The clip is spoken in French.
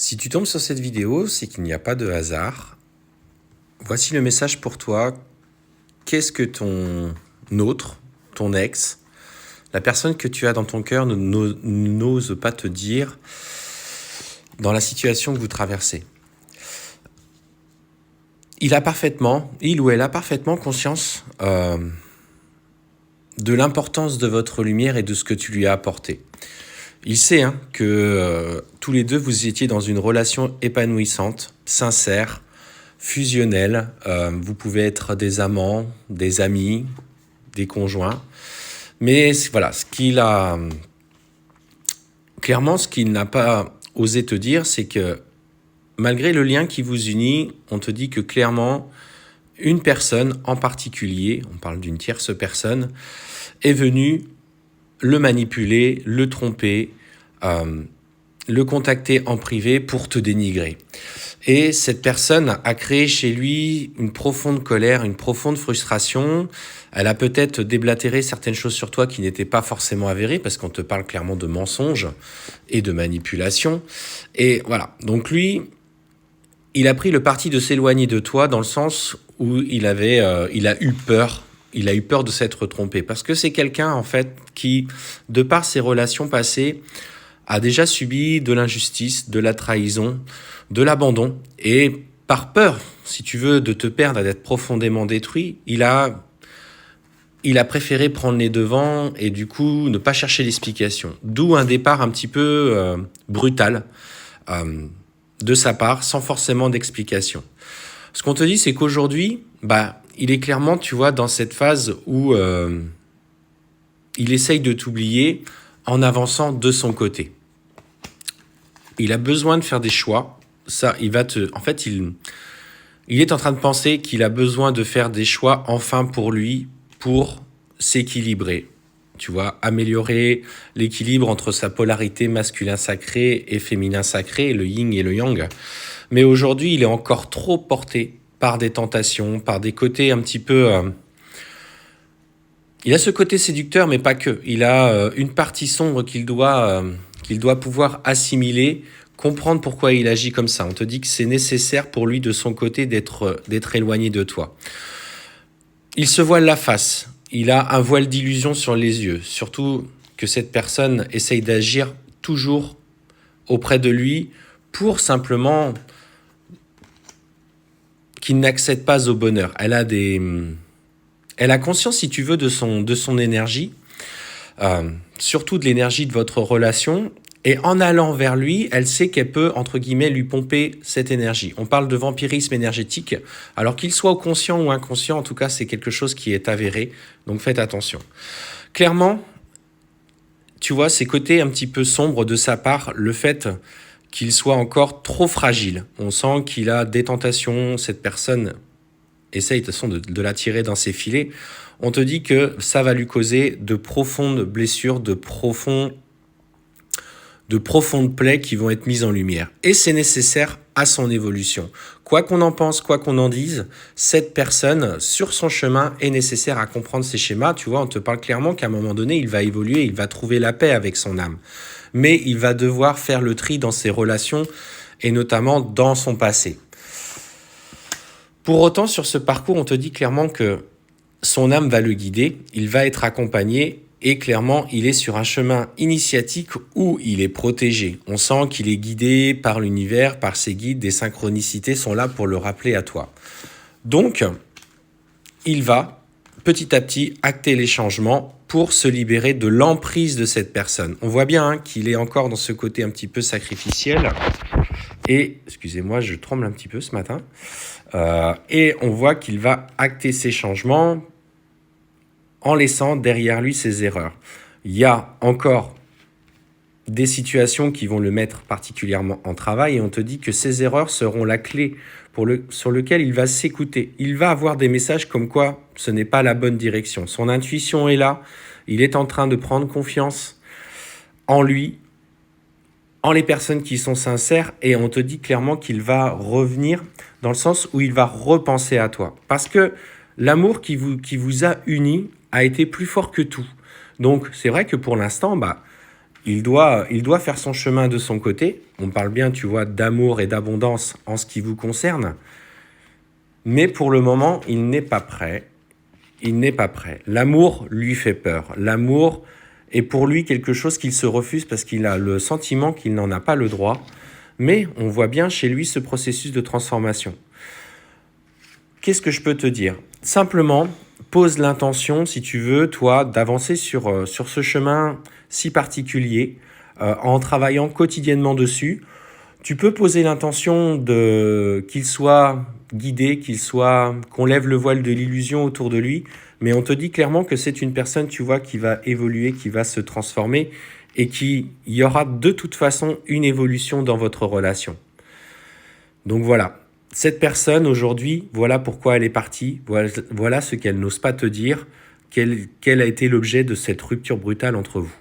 Si tu tombes sur cette vidéo, c'est qu'il n'y a pas de hasard. Voici le message pour toi. Qu'est-ce que ton autre, ton ex, la personne que tu as dans ton cœur n'ose pas te dire dans la situation que vous traversez? Il ou elle a parfaitement conscience de l'importance de votre lumière et de ce que tu lui as apporté. Il sait que tous les deux, vous étiez dans une relation épanouissante, sincère, fusionnelle. Vous pouvez être des amants, des amis, des conjoints. Mais voilà, clairement, ce qu'il n'a pas osé te dire, c'est que malgré le lien qui vous unit, on te dit que clairement, une personne en particulier, on parle d'une tierce personne, est venue le manipuler, le tromper, le contacter en privé pour te dénigrer. Et cette personne a créé chez lui une profonde colère, une profonde frustration. Elle a peut-être déblatéré certaines choses sur toi qui n'étaient pas forcément avérées, parce qu'on te parle clairement de mensonges et de manipulation. Et voilà, donc lui, il a pris le parti de s'éloigner de toi dans le sens où il a eu peur. Il a eu peur de s'être trompé, parce que c'est quelqu'un en fait qui, de par ses relations passées, a déjà subi de l'injustice, de la trahison, de l'abandon. Et par peur, si tu veux, de te perdre et d'être profondément détruit, il a préféré prendre les devants et du coup ne pas chercher l'explication. D'où un départ un petit peu brutal de sa part, sans forcément d'explication. Ce qu'on te dit, c'est qu'aujourd'hui, il est clairement, tu vois, dans cette phase où il essaye de t'oublier en avançant de son côté. Il a besoin de faire des choix. Ça, il est en train de penser qu'il a besoin de faire des choix enfin pour lui, pour s'équilibrer. Tu vois, améliorer l'équilibre entre sa polarité masculin sacré et féminin sacré, le yin et le yang. Mais aujourd'hui, il est encore trop porté par des tentations, par des côtés un petit peu... Il a ce côté séducteur, mais pas que. Il a une partie sombre qu'il doit pouvoir assimiler, comprendre pourquoi il agit comme ça. On te dit que c'est nécessaire pour lui, de son côté, d'être éloigné de toi. Il se voile la face. Il a un voile d'illusion sur les yeux. Surtout que cette personne essaye d'agir toujours auprès de lui pour simplement qu'il n'accède pas au bonheur. Elle a conscience, si tu veux, de son énergie, surtout de l'énergie de votre relation. Et en allant vers lui, elle sait qu'elle peut, entre guillemets, lui pomper cette énergie. On parle de vampirisme énergétique, alors qu'il soit conscient ou inconscient, en tout cas, c'est quelque chose qui est avéré. Donc faites attention. Clairement, tu vois, ces côtés un petit peu sombres de sa part, le fait qu'il soit encore trop fragile. On sent qu'il a des tentations, cette personne essaye de toute façon de l'attirer dans ses filets. On te dit que ça va lui causer de profondes blessures, de profondes plaies qui vont être mises en lumière. Et c'est nécessaire à son évolution. Quoi qu'on en pense, quoi qu'on en dise, cette personne, sur son chemin, est nécessaire à comprendre ses schémas. Tu vois, on te parle clairement qu'à un moment donné, il va évoluer, il va trouver la paix avec son âme. Mais il va devoir faire le tri dans ses relations et notamment dans son passé. Pour autant, sur ce parcours, on te dit clairement que son âme va le guider, il va être accompagné et clairement, il est sur un chemin initiatique où il est protégé. On sent qu'il est guidé par l'univers, par ses guides, des synchronicités sont là pour le rappeler à toi. Donc, il va petit à petit acter les changements pour se libérer de l'emprise de cette personne. On voit bien qu'il est encore dans ce côté un petit peu sacrificiel. Et, excusez-moi, je tremble un petit peu ce matin. Et on voit qu'il va acter ces changements en laissant derrière lui ses erreurs. Il y a encore des situations qui vont le mettre particulièrement en travail et on te dit que ces erreurs seront la clé sur lequel il va s'écouter. Il va avoir des messages comme quoi ce n'est pas la bonne direction. Son intuition est là, il est en train de prendre confiance en lui, en les personnes qui sont sincères et on te dit clairement qu'il va revenir dans le sens où il va repenser à toi. Parce que l'amour qui vous a unis a été plus fort que tout. Donc, c'est vrai que pour l'instant, il doit faire son chemin de son côté. On parle bien, tu vois, d'amour et d'abondance en ce qui vous concerne. Mais pour le moment, il n'est pas prêt. Il n'est pas prêt. L'amour lui fait peur. L'amour est pour lui quelque chose qu'il se refuse parce qu'il a le sentiment qu'il n'en a pas le droit. Mais on voit bien chez lui ce processus de transformation. Qu'est-ce que je peux te dire? Simplement, pose l'intention, si tu veux, toi, d'avancer sur ce chemin si particulier, en travaillant quotidiennement dessus. Tu peux poser l'intention qu'il soit guidé, qu'on lève le voile de l'illusion autour de lui, mais on te dit clairement que c'est une personne, tu vois, qui va évoluer, qui va se transformer et il y aura de toute façon une évolution dans votre relation. Donc voilà, cette personne aujourd'hui, voilà pourquoi elle est partie, voilà ce qu'elle n'ose pas te dire, quel a été l'objet de cette rupture brutale entre vous.